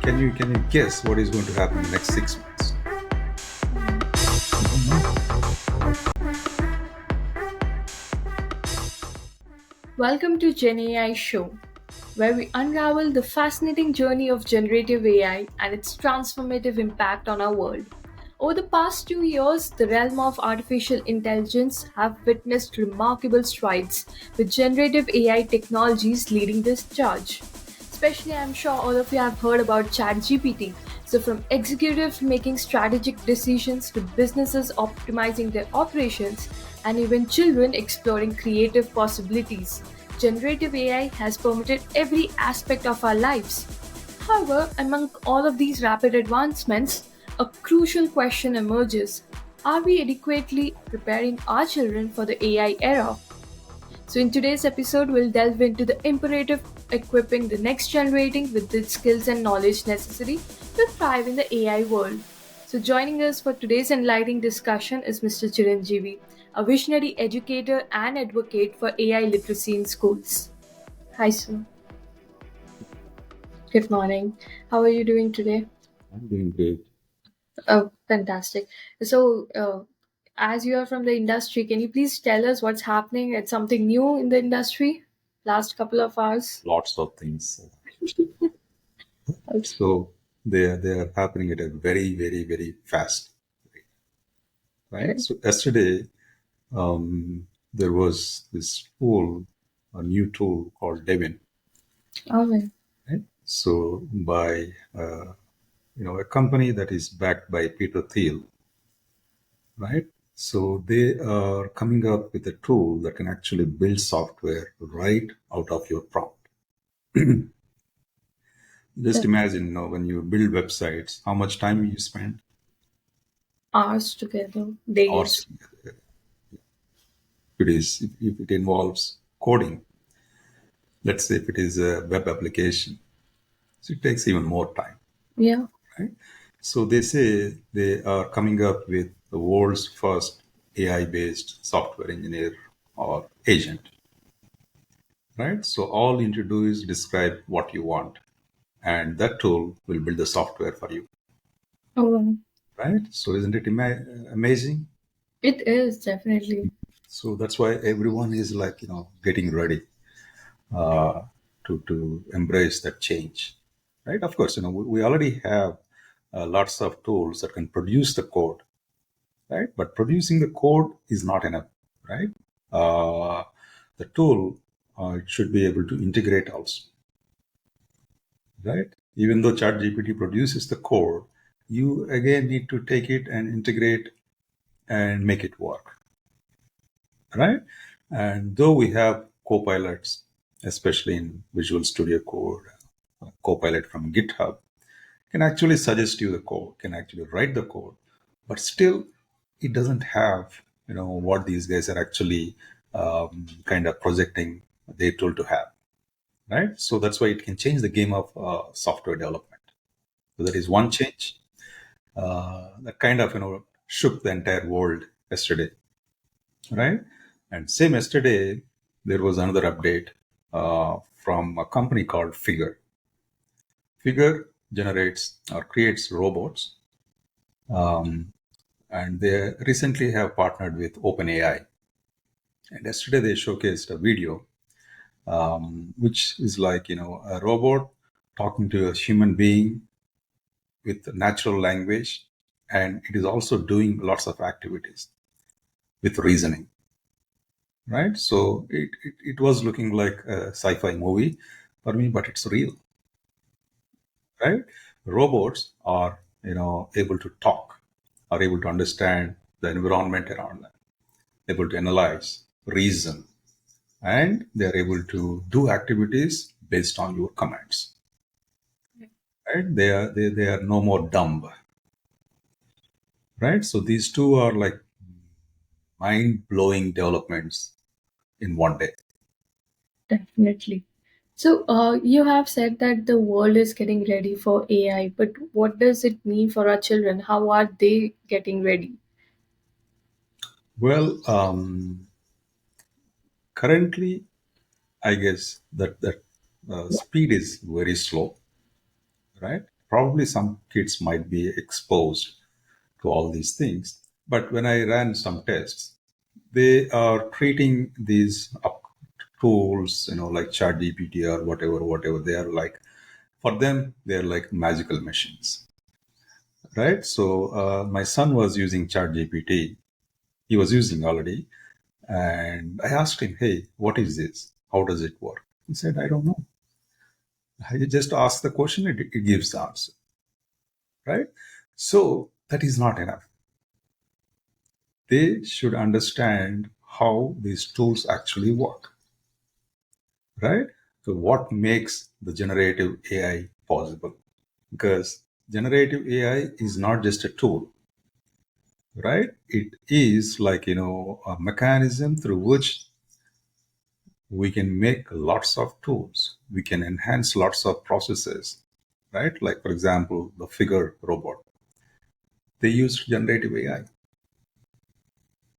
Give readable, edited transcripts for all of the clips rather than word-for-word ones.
Can you guess what is going to happen in the next 6 months? Welcome to GenAI Show, where we unravel the fascinating journey of generative AI and its transformative impact on our world. Over the past 2 years, the realm of artificial intelligence have witnessed remarkable strides, with generative AI technologies leading this charge. Especially, I'm sure all of you have heard about ChatGPT. So, from executives making strategic decisions to businesses optimizing their operations, and even children exploring creative possibilities, generative AI has permeated every aspect of our lives. However, among all of these rapid advancements, a crucial question emerges: are we adequately preparing our children for the AI era? So, in today's episode, we'll delve into the imperative equipping the next generation with the skills and knowledge necessary to thrive in the AI world. So, joining us for today's enlightening discussion is Mr. Chiranjeevi, a visionary educator and advocate for AI literacy in schools. Hi, sir. Good morning. How are you doing today? I'm doing great. Oh, fantastic. So, as you are from the industry, can you please tell us what's happening? It's something new in the industry last couple of hours. Lots of things. Okay. So they are happening at a very, very, very fast rate, right? So yesterday, there was this tool, a new tool called Devin, Okay. right? So by a company that is backed by Peter Thiel, right? So they are coming up with a tool that can actually build software right out of your prompt. Just The imagine, when you build websites, how much time you spend, hours together, hours. days. If it involves coding, let's say if it is a web application, so it takes even more time, Yeah. right? So they say they are coming up with the world's first AI-based software engineer or agent, right? So all you need to do is describe what you want, and that tool will build the software for you, Oh, right? So isn't it amazing? it is definitely. So that's why everyone is like, getting ready uh, to embrace that change, right? Of course, we already have lots of tools that can produce the code, right? But producing the code is not enough, right? Uh, the tool, it should be able to integrate also, right? Even though ChatGPT produces the code, you again need to take it and integrate and make it work, right? And though we have co-pilots, especially in Visual Studio Code, Copilot from GitHub can actually suggest you the code, can actually write the code, but still it doesn't have, what these guys are actually kind of projecting they told to have, right? So that's why it can change the game of software development. So that is one change that kind of, shook the entire world yesterday, right? And same yesterday, there was another update from a company called Figure. Figure generates or creates robots, and they recently have partnered with OpenAI. And yesterday they showcased a video, which is like a robot talking to a human being with natural language, and it is also doing lots of activities with reasoning. Right, so it was looking like a sci-fi movie for me, but it's real, right? Robots are, able to talk, are able to understand the environment around them, able to analyze, reason, and they're able to do activities based on your commands. Right? They are no more dumb. Right? So these two are like mind-blowing developments in one day. Definitely. So, you have said that the world is getting ready for AI, but what does it mean for our children? How are they getting ready? Well, currently, I guess that speed is very slow, right? probably some kids might be exposed to all these things. But when I ran some tests, they are treating these tools, like ChatGPT or whatever they are like. For them, they're like magical machines, right? So my son was using ChatGPT. He was using already, and I asked him, "Hey, what is this? How does it work?" He said, "I don't know." You just ask the question, it gives the answer, right? So that is not enough. They should understand how these tools actually work, right? So what makes the generative AI possible? Because generative AI is not just a tool, right? It is like, a mechanism through which we can make lots of tools. We can enhance lots of processes, right? Like, for example, the figure robot. They used generative AI,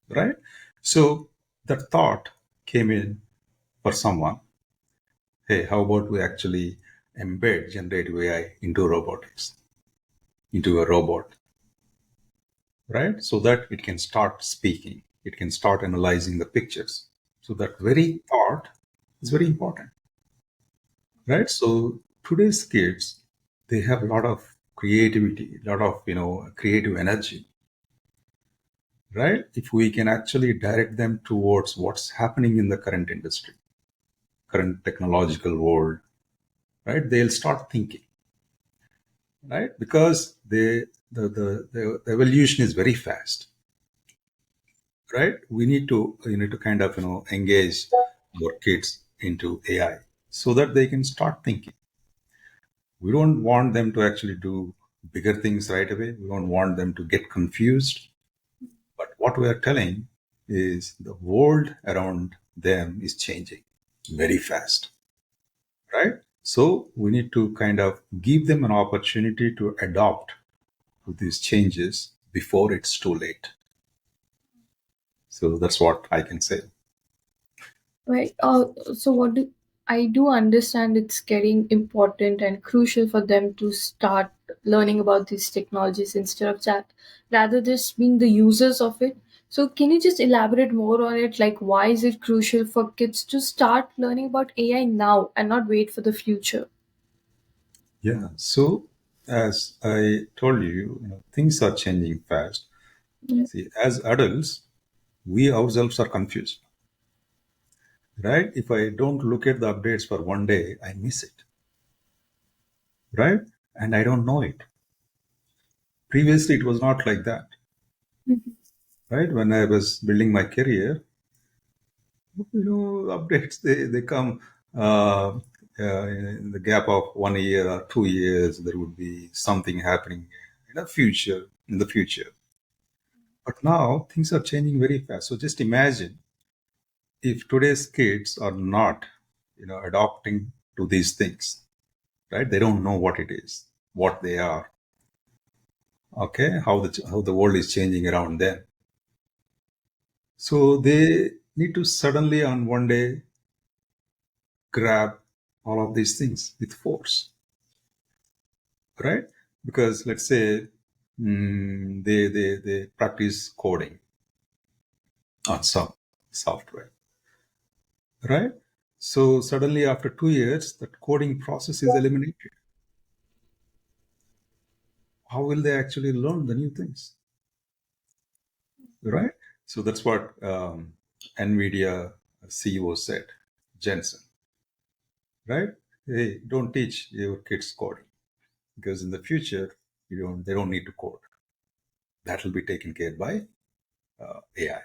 right? So the thought came in for someone, hey, how about we actually embed generative AI into robotics, into a robot, right? So that it can start speaking, it can start analyzing the pictures. So that very thought is very important, right? So today's kids, they have a lot of creativity, a lot of creative energy, right? If we can actually direct them towards what's happening in the current industry, current technological world, right? They'll start thinking, right? Because the evolution is very fast, right? We need to kind of engage our kids into AI so that they can start thinking. We don't want them to actually do bigger things right away. We don't want them to get confused. But what we are telling is the world around them is changing very fast, right? So we need to kind of give them an opportunity to adopt to these changes before it's too late. So that's what I can say. Right. So what do I do understand it's getting important and crucial for them to start learning about these technologies instead of that, rather just being the users of it. So can you just elaborate more on it? Like why is it crucial for kids to start learning about AI now and not wait for the future? Yeah. So as I told you, things are changing fast. Yeah. See, as adults, we ourselves are confused, right? If I don't look at the updates for one day, I miss it, right? And I don't know it. Previously, it was not like that, Mhm. right? When I was building my career, updates they come in the gap of 1 year or 2 years. There would be something happening in the future. But now things are changing very fast. So just imagine if today's kids are not, adopting to these things, right? They don't know what it is, what they are, okay, how the world is changing around them. So they need to suddenly on one day grab all of these things with force, right? Because let's say they practice coding on some software, right? So suddenly after 2 years, that coding process is eliminated. How will they actually learn the new things, right? So that's what NVIDIA CEO said, Jensen, right? Hey, don't teach your kids coding because in the future they don't need to code. That will be taken care by AI.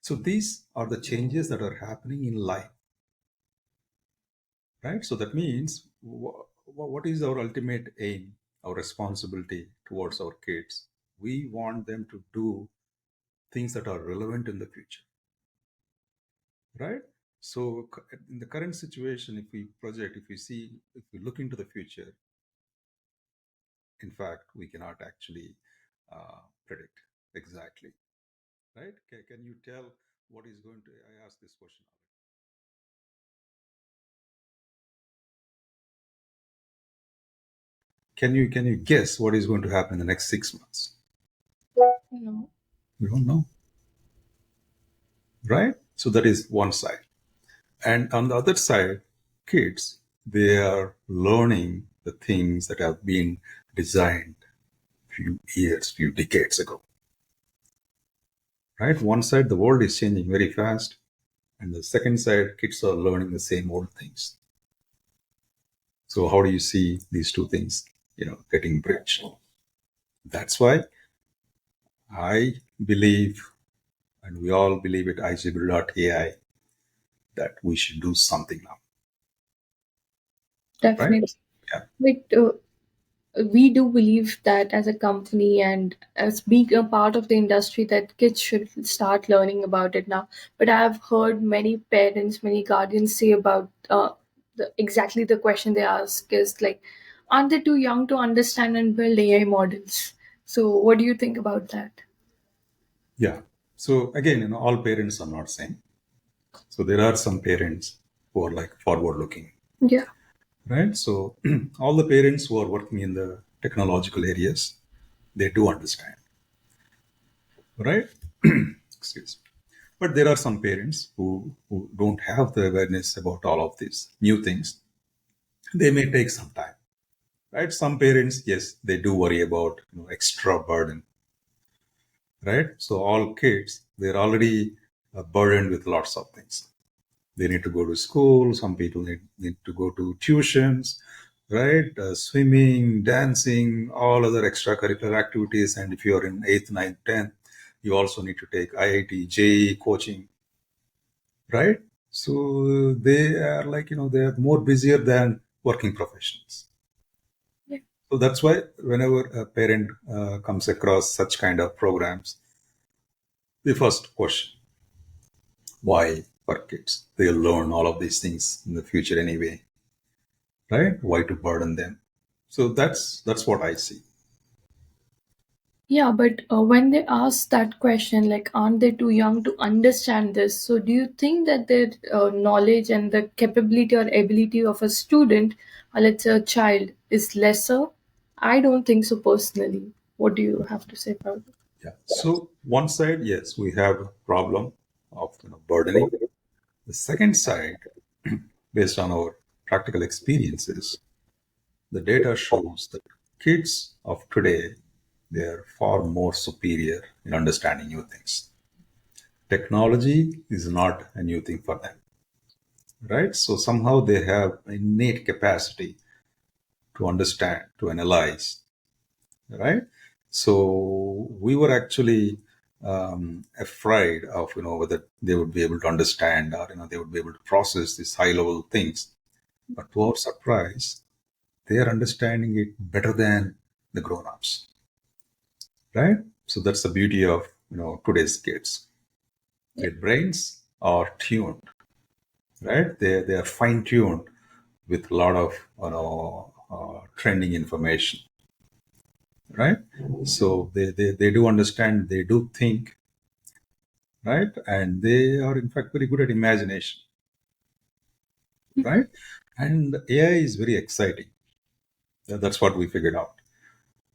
So these are the changes that are happening in life, right? So that means what is our ultimate aim, our responsibility towards our kids? We want them to do things that are relevant in the future, right? So in the current situation, if we look into the future, in fact, we cannot actually predict exactly, right? Can you tell what is going to? I asked this question. can you guess what is going to happen in the next 6 months? No. We don't know, right? So that is one side. And on the other side, kids, they are learning the things that have been designed few years, few decades ago, right? One side, the world is changing very fast, and the second side, kids are learning the same old things. So how do you see these two things, getting bridged? That's why I believe, and we all believe at igebra.ai, that we should do something now, right? Definitely. Yeah. But we do believe that as a company and as being a part of the industry that kids should start learning about it now. But I've heard many parents, many guardians say about exactly the question they ask is like, aren't they too young to understand and build AI models? So what do you think about that? Yeah. So again, all parents are not same. So there are some parents who are like forward looking, Yeah. right? So all the parents who are working in the technological areas, they do understand, right? Excuse me. But there are some parents who don't have the awareness about all of these new things. They may take some time, right? Some parents, yes, they do worry about extra burden, right? So all kids, they're already burdened with lots of things. They need to go to school. Some people need to go to tuitions, right? Swimming, dancing, all other extracurricular activities. And if you're in 8th, ninth, 10th, you also need to take IIT, JEE coaching, right? So they are like, they are more busier than working professionals. Yeah. So that's why whenever a parent comes across such kind of programs, the first question, why for kids? They'll learn all of these things in the future anyway, right? Why to burden them? So that's what I see. Yeah, but when they ask that question, like, aren't they too young to understand this? So, do you think that their knowledge and the capability or ability of a student, or let's say a child, is lesser? I don't think so personally. What do you have to say about it? Yeah. So one side, yes, we have a problem of burdening. The second side, based on our practical experiences, the data shows that kids of today, they are far more superior in understanding new things. Technology is not a new thing for them, right? So somehow they have innate capacity to understand, to analyze, right? So we were actually afraid of whether they would be able to understand or they would be able to process these high level things. But to our surprise, they are understanding it better than the grown ups, right? So that's the beauty of today's kids. Yeah. Their brains are tuned, right? They are fine tuned with a lot of trending information, right? So they do understand, they do think, right? And they are in fact very good at imagination, right? And AI is very exciting. That's what we figured out,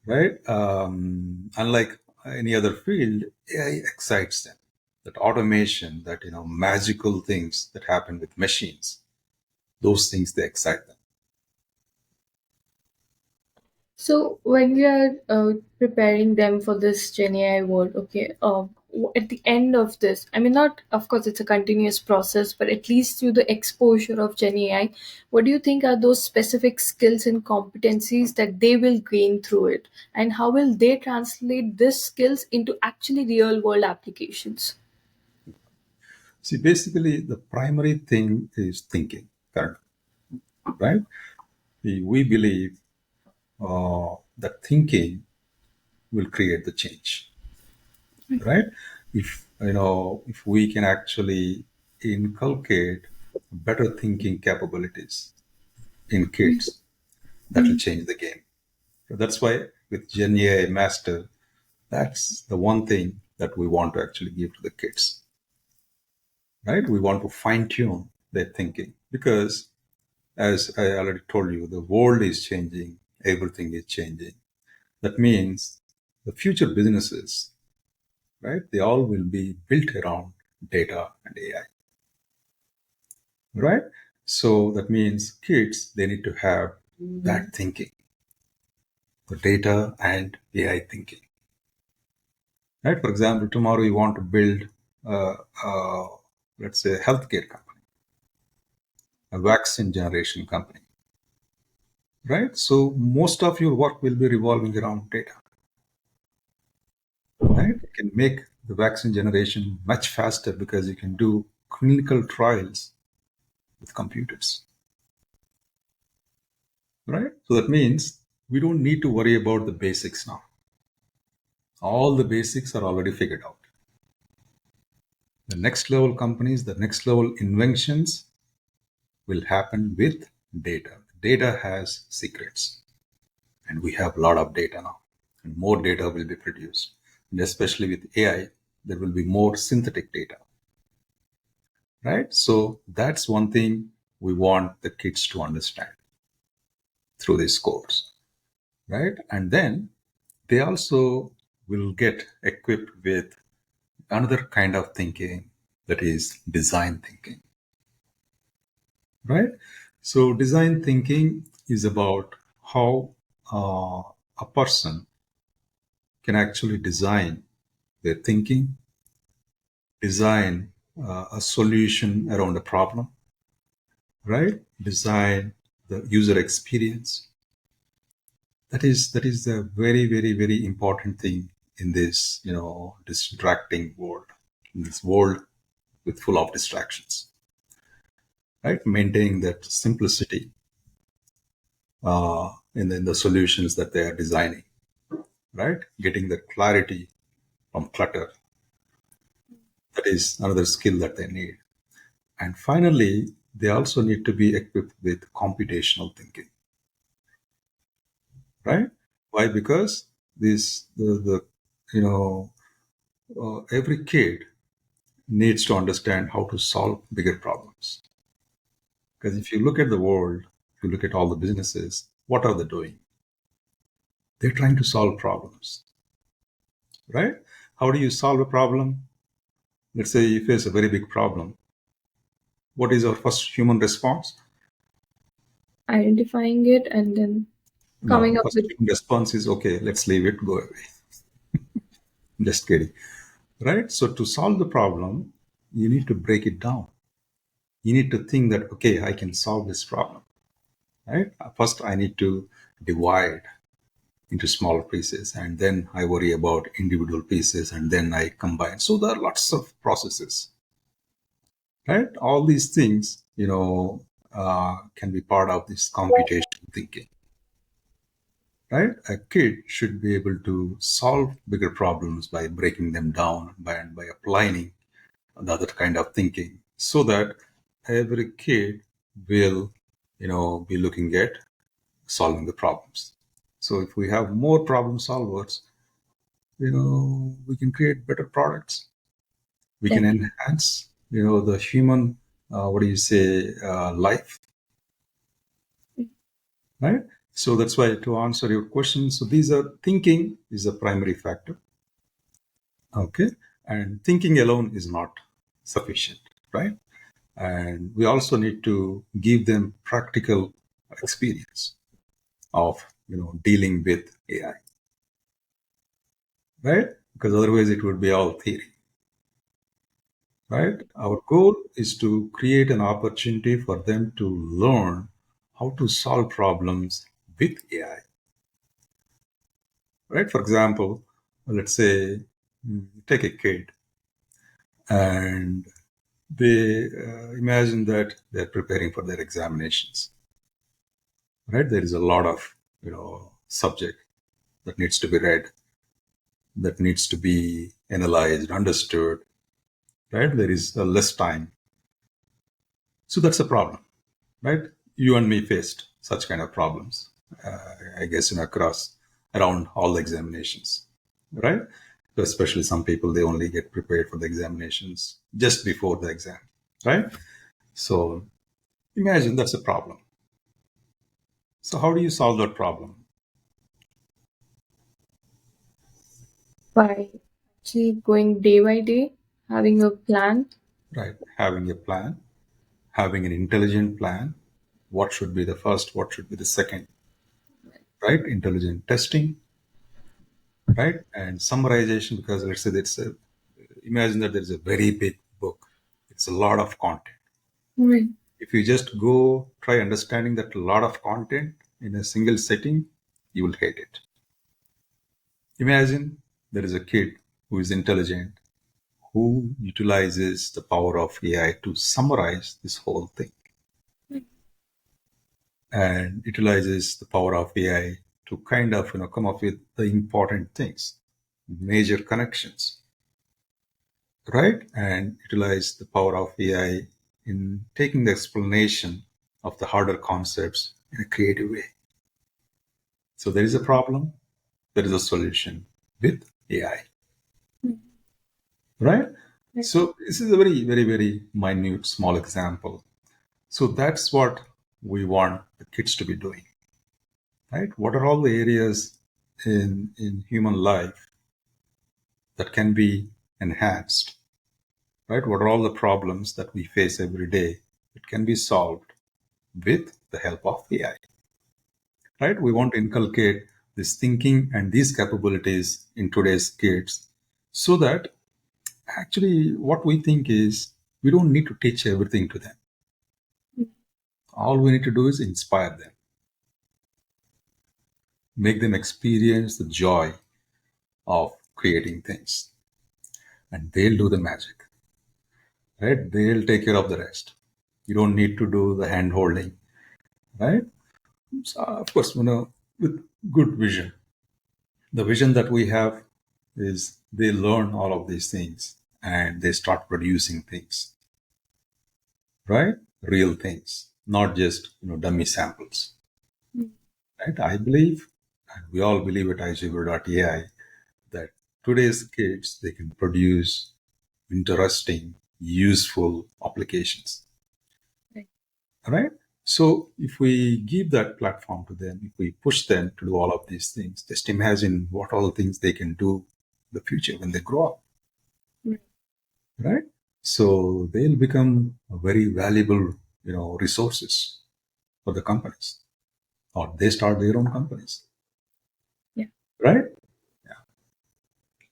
right? Unlike any other field, AI excites them. That automation, that magical things that happen with machines, those things they excite them. So when we are preparing them for this Gen AI world, okay, at the end of this, I mean, not of course it's a continuous process, but at least through the exposure of Gen AI, what do you think are those specific skills and competencies that they will gain through it, and how will they translate these skills into actually real world applications? See, basically, the primary thing is thinking, correct? Right? We believe that thinking will create the change, right? If we can actually inculcate better thinking capabilities in kids, that will change the game. So that's why with Gen AI Master, that's the one thing that we want to actually give to the kids, right? We want to fine tune their thinking because, as I already told you, the world is changing everything is changing. That means the future businesses, right? They all will be built around data and AI, right? So that means kids, they need to have that thinking, the data and AI thinking, right? For example, tomorrow you want to build, uh, uh, let's say, a healthcare company, a vaccine generation company, right? So most of your work will be revolving around data, right? You can make the vaccine generation much faster because you can do clinical trials with computers, right? So that means we don't need to worry about the basics now. All the basics are already figured out. The next level companies, the next level inventions will happen with data. Data has secrets, and we have a lot of data now, and more data will be produced. And especially with AI, there will be more synthetic data, right? So that's one thing we want the kids to understand through this course, right? And then they also will get equipped with another kind of thinking, that is design thinking, right? So design thinking is about how uh, a person can actually design their thinking, design a solution around a problem, right? Design the user experience. That is a very important thing in this distracting world, in this world with full of distractions, right? Maintaining that simplicity in the solutions that they are designing, right? Getting the clarity from clutter. That is another skill that they need. And finally, they also need to be equipped with computational thinking, right? Why? Because the you know every kid needs to understand how to solve bigger problems. Because if you look at the world, if you look at all the businesses, what are they doing? They're trying to solve problems, right? How do you solve a problem? Let's say you face a very big problem. What is our first human response? Identifying it and then No, coming up first with. human response is okay, let's leave it, go away. Just kidding, right? So to solve the problem, you need to break it down. You need to think that, okay, I can solve this problem, right? First, I need to divide into smaller pieces, and then I worry about individual pieces, and then I combine. So there are lots of processes, right? All these things, can be part of this computational thinking, right? A kid should be able to solve bigger problems by breaking them down by applying the other kind of thinking, so that every kid will, be looking at solving the problems. So if we have more problem solvers, we can create better products. We can Definitely. enhance, the human, what do you say, life, right? So that's why, to answer your question, so these are thinking is a primary factor, okay, and thinking alone is not sufficient, right? And we also need to give them practical experience of dealing with AI, right? Because otherwise it would be all theory, right? Our goal is to create an opportunity for them to learn how to solve problems with AI, right? For example, let's say, take a kid, and they imagine that they're preparing for their examinations, right? There is a lot of subject that needs to be read, that needs to be analyzed, understood, right? There is less time. So that's a problem, right? You and me faced such kind of problems, I guess, across around all the examinations, right? So especially some people, they only get prepared for the examinations just before the exam, right? So imagine that's a problem. So how do you solve that problem? By actually going day by day, having a plan. right? Having a plan, having an intelligent plan. What should be the first? What should be the second? Right? Intelligent testing, right? And summarization, because let's say imagine that there's a very big book. It's a lot of content. Right. If you just go try understanding that lot of content in a single setting, you will hate it. Imagine there is a kid who is intelligent, who utilizes the power of AI to summarize this whole thing and utilizes the power of AI to kind of come up with the important things, major connections, right? And utilize the power of AI in taking the explanation of the harder concepts in a creative way. So there is a problem, there is a solution with AI, right? Right. So this is a very, very, very minute, small example. So that's what we want the kids to be doing, right? What are all the areas in human life that can be enhanced, right? What are all the problems that we face every day that can be solved with the help of AI, right? We want to inculcate this thinking and these capabilities in today's kids so that actually what we think is we don't need to teach everything to them. All we need to do is inspire them, make them experience the joy of creating things, and they'll do the magic, right? They'll take care of the rest. You don't need to do the hand holding, right? So, of course, with good vision. The vision that we have is they learn all of these things and they start producing things, right? Real things, not just dummy samples, right? I believe, and we all believe at igebra.ai, that today's kids they can produce interesting, useful applications, Right. right? So if we give that platform to them, if we push them to do all of these things, just imagine what all things they can do in the future when they grow up, Right. right? So they'll become a very valuable, resources for the companies, or they start their own companies, Yeah. right?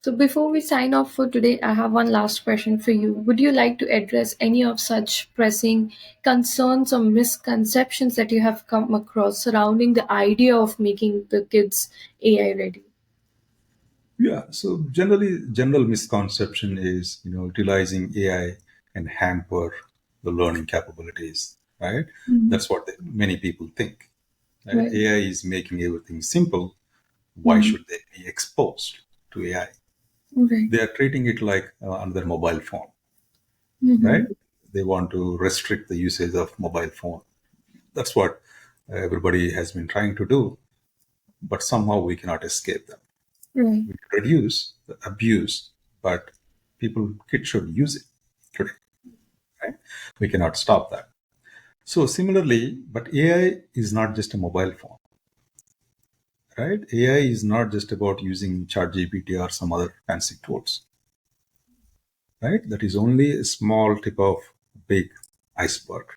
So before we sign off for today, I have one last question for you. Would you like to address any of such pressing concerns or misconceptions that you have come across surrounding the idea of making the kids AI ready? Yeah. So general misconception is, utilizing AI can hamper the learning capabilities, right? Mhm. That's what many people think, right? Right. AI is making everything simple. Why Mhm. should they be exposed to AI? Right. They are treating it like another mobile phone, Mhm. right? They want to restrict the usage of mobile phone. That's what everybody has been trying to do, but somehow we cannot escape them. Right. We can reduce the abuse, but kids should use it today, right? We cannot stop that. So similarly, but AI is not just a mobile phone, right? AI is not just about using ChatGPT or some other fancy tools, right? That is only a small tip of big iceberg,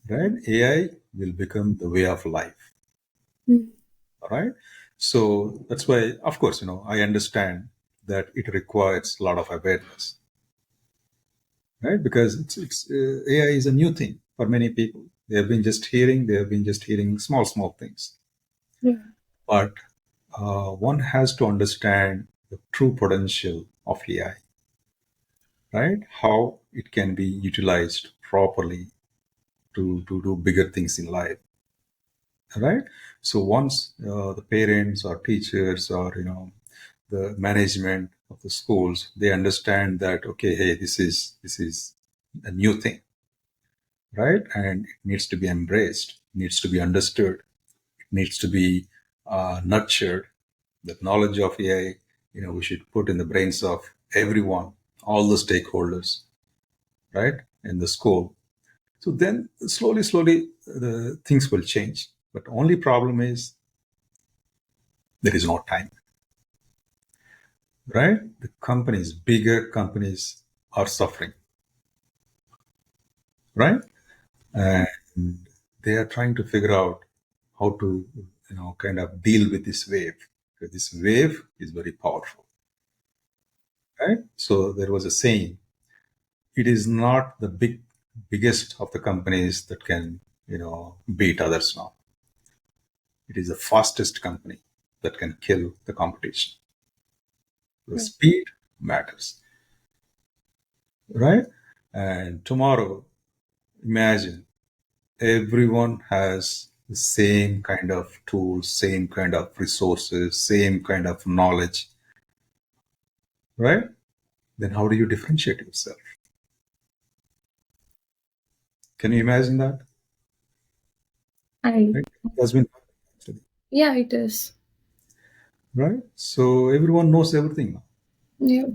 right? AI will become the way of life, Mhm. all right? So that's why, of course, I understand that it requires a lot of awareness, right? Because AI is a new thing for many people. They have been just hearing small things, Right. but one has to understand the true potential of AI, right? How it can be utilized properly to do bigger things in life, right? So once the parents or teachers or the management of the schools they understand that okay, hey, this is a new thing, right? And it needs to be embraced, needs to be understood, needs to be nurtured. That knowledge of AI, we should put in the brains of everyone, all the stakeholders, right, in the school. So then slowly, the things will change. But only problem is there is no time. right? The companies, bigger companies, are suffering, right? And they are trying to figure out how to, kind of deal with this wave. Because this wave is very powerful, right? So there was a saying: it is not the biggest of the companies that can, beat others now. It is the fastest company that can kill the competition. The Right. speed matters, right? And tomorrow, imagine everyone has the same kind of tools, same kind of resources, same kind of knowledge, right? Then how do you differentiate yourself? Can you imagine that? I Right? It has been actually, Yeah, it is. right? So everyone knows everything now. Yeah.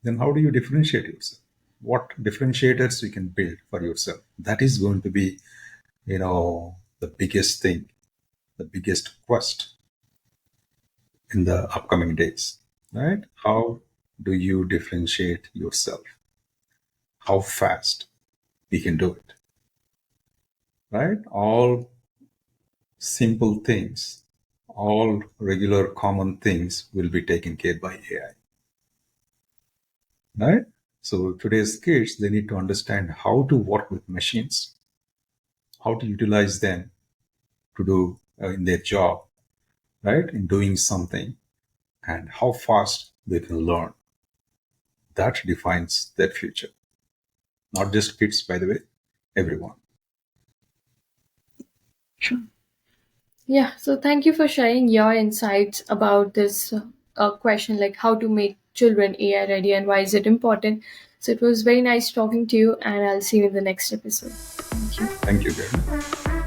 Then how do you differentiate yourself? What differentiators you can build for yourself? That is going to be, the biggest thing, the biggest quest in the upcoming days, right? How do you differentiate yourself? How fast we can do it, right? All simple things, all regular common things will be taken care by AI, right? So today's kids, they need to understand how to work with machines, how to utilize them to do in their job, right? In doing something, and how fast they can learn. That defines their future. Not just kids, by the way, everyone. Sure. Yeah, so thank you for sharing your insights about this question, like how to make children AI ready and why is it important. So it was very nice talking to you, and I'll see you in the next episode. Thank you. Thank you, Gary.